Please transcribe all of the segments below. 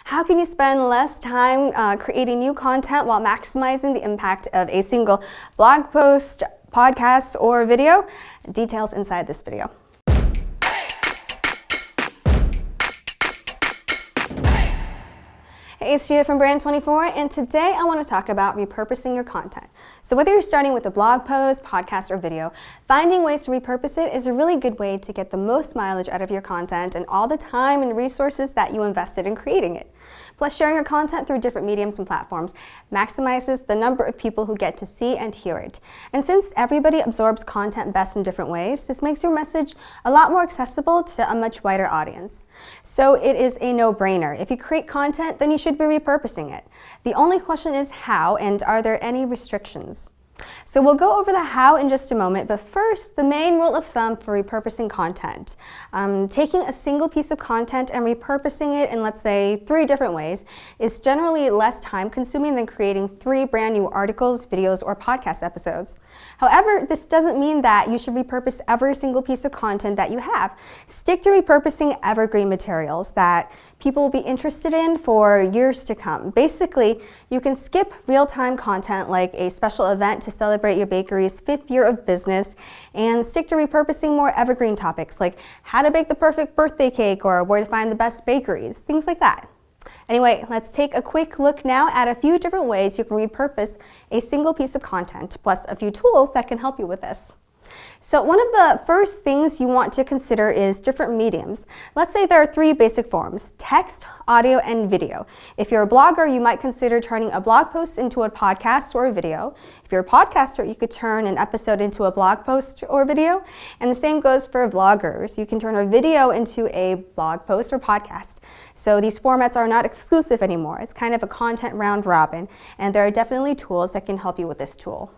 How can you spend less time creating new content while maximizing the impact of a single blog post, podcast, or video? Details inside this video. Hey, it's Gia from Brand24, and today I want to talk about repurposing your content. So whether you're starting with a blog post, podcast, or video, finding ways to repurpose it is a really good way to get the most mileage out of your content and all the time and resources that you invested in creating it. Plus, sharing your content through different mediums and platforms maximizes the number of people who get to see and hear it. And since everybody absorbs content best in different ways, this makes your message a lot more accessible to a much wider audience. So it is a no-brainer. If you create content, then you should be repurposing it. The only question is how, and are there any restrictions? So we'll go over the how in just a moment, but first, the main rule of thumb for repurposing content. Taking a single piece of content and repurposing it in, let's say, 3 different ways is generally less time consuming than creating 3 brand new articles, videos, or podcast episodes. However, this doesn't mean that you should repurpose every single piece of content that you have. Stick to repurposing evergreen materials that people will be interested in for years to come. Basically, you can skip real-time content like a special event to celebrate your bakery's 5th year of business and stick to repurposing more evergreen topics like how to bake the perfect birthday cake or where to find the best bakeries, things like that. Anyway, let's take a quick look now at a few different ways you can repurpose a single piece of content, plus a few tools that can help you with this. So one of the first things you want to consider is different mediums. Let's say there are 3 basic forms: text, audio, and video. If you're a blogger, you might consider turning a blog post into a podcast or a video. If you're a podcaster, you could turn an episode into a blog post or video. And the same goes for vloggers. You can turn a video into a blog post or podcast. So these formats are not exclusive anymore. It's kind of a content round robin, and there are definitely tools that can help you with this tool.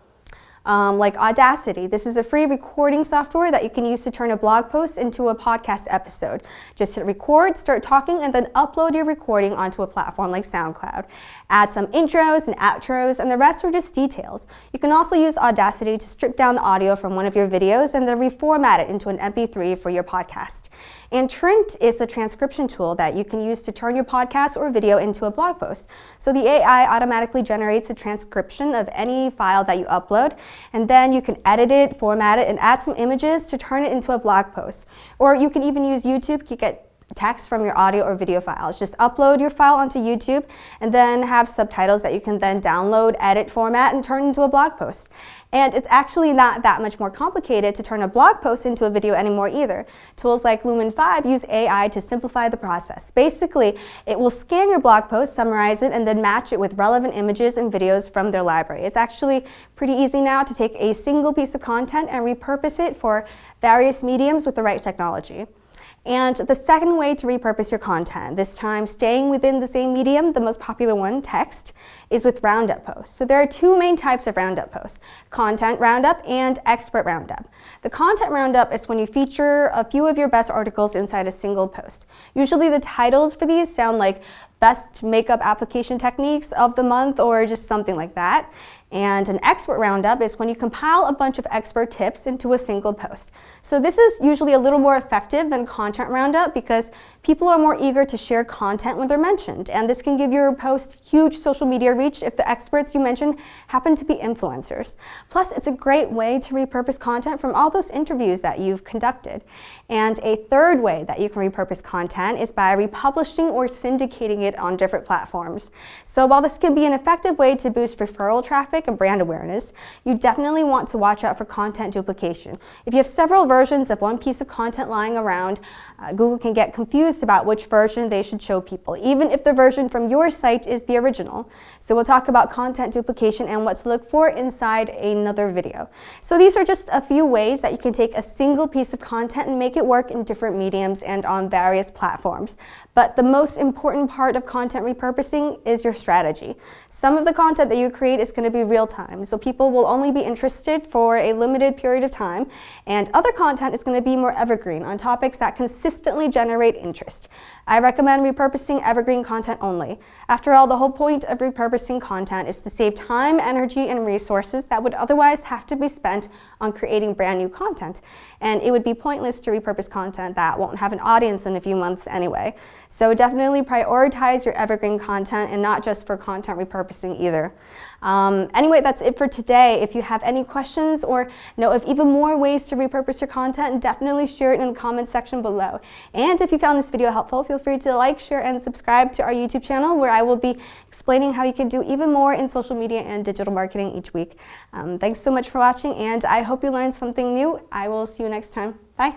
Like Audacity. This is a free recording software that you can use to turn a blog post into a podcast episode. Just hit record, start talking, and then upload your recording onto a platform like SoundCloud. Add some intros and outros, and the rest are just details. You can also use Audacity to strip down the audio from one of your videos and then reformat it into an MP3 for your podcast. And Trint is a transcription tool that you can use to turn your podcast or video into a blog post. So the AI automatically generates a transcription of any file that you upload, and then you can edit it, format it, and add some images to turn it into a blog post. Or you can even use YouTube to get text from your audio or video files. Just upload your file onto YouTube and then have subtitles that you can then download, edit, format, and turn into a blog post. And it's actually not that much more complicated to turn a blog post into a video anymore either. Tools like Lumen 5 use AI to simplify the process. Basically, it will scan your blog post, summarize it, and then match it with relevant images and videos from their library. It's actually pretty easy now to take a single piece of content and repurpose it for various mediums with the right technology. And the second way to repurpose your content, this time staying within the same medium, the most popular one, text, is with roundup posts. So there are 2 main types of roundup posts: content roundup and expert roundup. The content roundup is when you feature a few of your best articles inside a single post. Usually the titles for these sound like best makeup application techniques of the month or just something like that. And an expert roundup is when you compile a bunch of expert tips into a single post. So this is usually a little more effective than content roundup because people are more eager to share content when they're mentioned. And this can give your post huge social media reach if the experts you mentioned happen to be influencers. Plus, it's a great way to repurpose content from all those interviews that you've conducted. And a third way that you can repurpose content is by republishing or syndicating it on different platforms. So while this can be an effective way to boost referral traffic and brand awareness, you definitely want to watch out for content duplication. If you have several versions of one piece of content lying around, Google can get confused about which version they should show people, even if the version from your site is the original. So we'll talk about content duplication and what to look for inside another video. So these are just a few ways that you can take a single piece of content and make it work in different mediums and on various platforms. But the most important part of content repurposing is your strategy. Some of the content that you create is going to be real time. So people will only be interested for a limited period of time, and other content is going to be more evergreen on topics that consistently generate interest. I recommend repurposing evergreen content only. After all, the whole point of repurposing content is to save time, energy, and resources that would otherwise have to be spent on creating brand new content. And it would be pointless to repurpose content that won't have an audience in a few months anyway. So definitely prioritize your evergreen content, and not just for content repurposing either. Anyway, that's it for today. If you have any questions or know of even more ways to repurpose your content, definitely share it in the comments section below. And if you found this video helpful, feel free to like, share, and subscribe to our YouTube channel, where I will be explaining how you can do even more in social media and digital marketing each week. Thanks so much for watching, and I hope you learned something new. I will see you next time. Bye.